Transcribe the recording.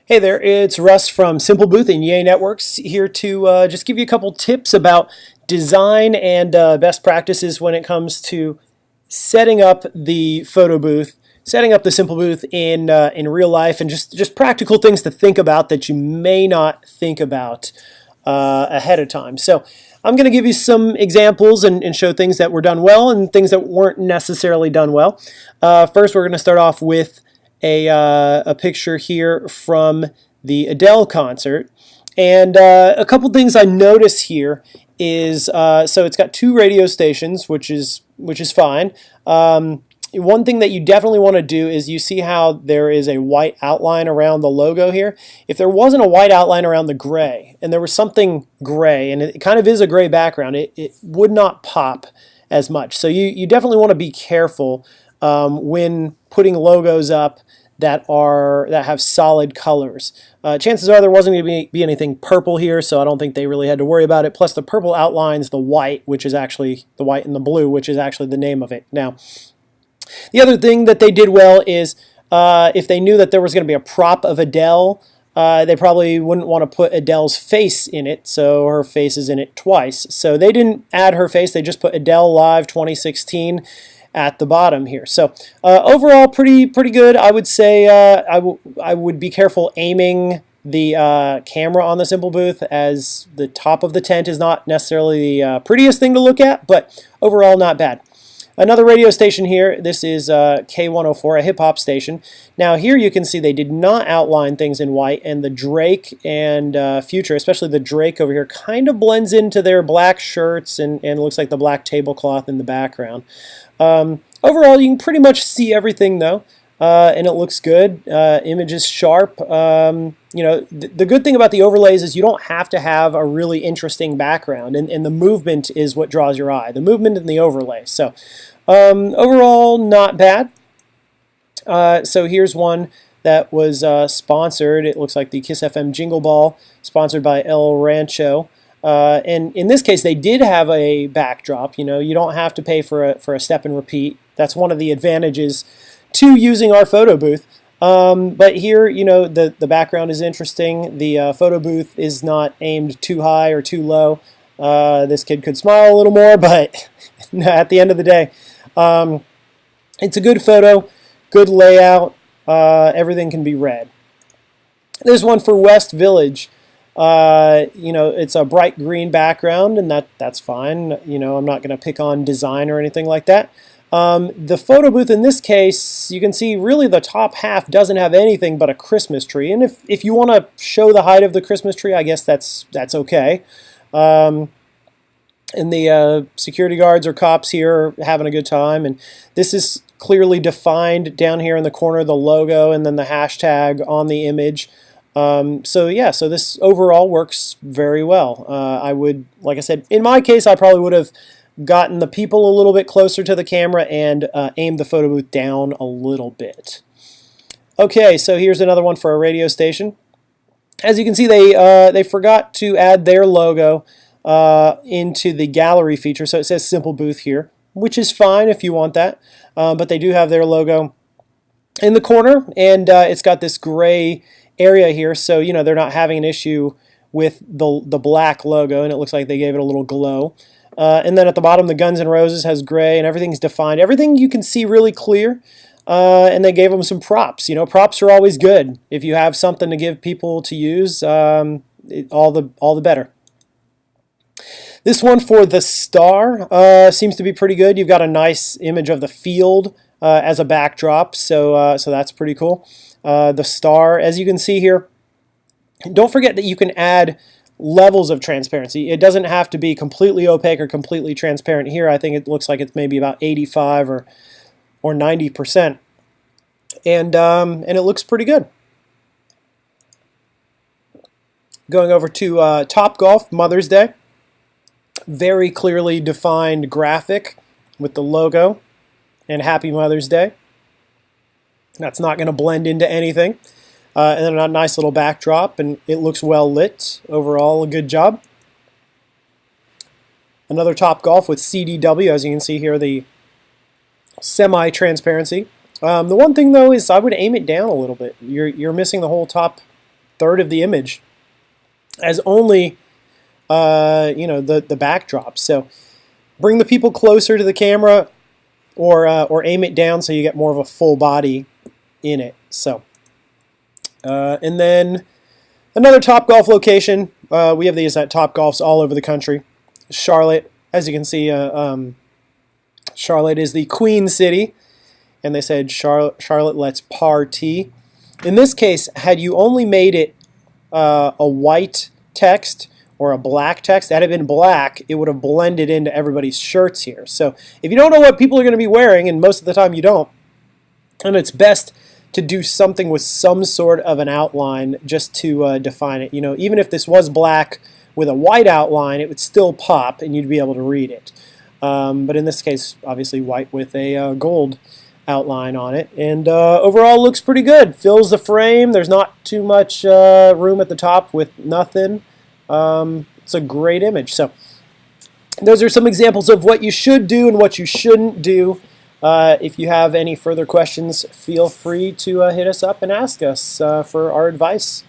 Hey there, it's Russ from Simplebooth and Yay Networks here to just give you a couple tips about design and best practices when it comes to setting up the photo booth, setting up the Simplebooth in real life, and just practical things to think about that you may not think about ahead of time. So I'm going to give you some examples and show things that were done well and things that weren't necessarily done well. First, we're going to start off with a picture here from the Adele concert. And a couple things I notice here is, so it's got two radio stations, which is fine. One thing that you definitely want to do is you see how there is a white outline around the logo here. If there wasn't a white outline around the gray, and there was something gray, and it kind of is a gray background, it would not pop as much. So you definitely want to be careful when putting logos up that have solid colors. Chances are there wasn't going to be anything purple here, so I don't think they really had to worry about it. Plus the purple outlines the white, which is actually the white and the blue, which is actually the name of it. Now, the other thing that they did well is if they knew that there was going to be a prop of Adele, they probably wouldn't want to put Adele's face in it, so her face is in it twice. So they didn't add her face, they just put Adele Live 2016 at the bottom here. So overall, pretty good. I would say I would be careful aiming the camera on the Simplebooth, as the top of the tent is not necessarily the prettiest thing to look at, but overall not bad. Another radio station here, this is K104, a hip-hop station. Now here you can see they did not outline things in white, and the Drake and Future, especially the Drake over here, kind of blends into their black shirts and looks like the black tablecloth in the background. Overall, you can pretty much see everything though, and it looks good. Image is sharp. The good thing about the overlays is you don't have to have a really interesting background, and the movement is what draws your eye. The movement and the overlay. So overall, not bad. So here's one that was sponsored. It looks like the Kiss FM Jingle Ball, sponsored by El Rancho. And in this case, they did have a backdrop. You don't have to pay for a step and repeat. That's one of the advantages to using our photo booth. But here, the background is interesting. The photo booth is not aimed too high or too low. This kid could smile a little more, but at the end of the day, it's a good photo, good layout. Everything can be read. There's one for West Village. It's a bright green background, and that's fine. I'm not going to pick on design or anything like that. The photo booth in this case, you can see really the top half doesn't have anything but a Christmas tree. And if you want to show the height of the Christmas tree, I guess that's okay. And the security guards or cops here are having a good time. And this is clearly defined down here in the corner, the logo and then the hashtag on the image. So this overall works very well. Like I said, in my case, I probably would have gotten the people a little bit closer to the camera and aimed the photo booth down a little bit. Okay, so here's another one for a radio station. As you can see, they forgot to add their logo into the gallery feature, so it says Simplebooth here, which is fine if you want that, but they do have their logo in the corner, and it's got this gray area here, so they're not having an issue with the black logo, and it looks like they gave it a little glow. And then at the bottom, the Guns N' Roses has gray, and everything's defined. Everything you can see really clear, and they gave them some props. Props are always good. If you have something to give people to use, all the better. This one for the star seems to be pretty good. You've got a nice image of the field as a backdrop, so that's pretty cool. The star, as you can see here, don't forget that you can add levels of transparency. It doesn't have to be completely opaque or completely transparent here. I think it looks like it's maybe about 85 or 90%, and it looks pretty good. Going over to Topgolf Mother's Day, very clearly defined graphic with the logo and Happy Mother's Day. That's not going to blend into anything. And then a nice little backdrop, and it looks well lit. Overall, a good job. Another Topgolf with CDW, as you can see here, the semi-transparency. The one thing though is I would aim it down a little bit. You're missing the whole top third of the image as only the backdrop. So bring the people closer to the camera, or aim it down so you get more of a full body in it. So and then another Topgolf location. We have these at Topgolfs all over the country. Charlotte, as you can see, Charlotte is the Queen City, and they said Charlotte let's party. In this case, had you only made it a white text or a black text, had it been black, it would have blended into everybody's shirts here. So if you don't know what people are going to be wearing, and most of the time you don't, and it's best to do something with some sort of an outline just to define it. Even if this was black with a white outline, it would still pop and you'd be able to read it. But in this case, obviously white with a gold outline on it, and overall looks pretty good. Fills the frame. There's not too much room at the top with nothing. It's a great image. So those are some examples of what you should do and what you shouldn't do. If you have any further questions, feel free to hit us up and ask us for our advice.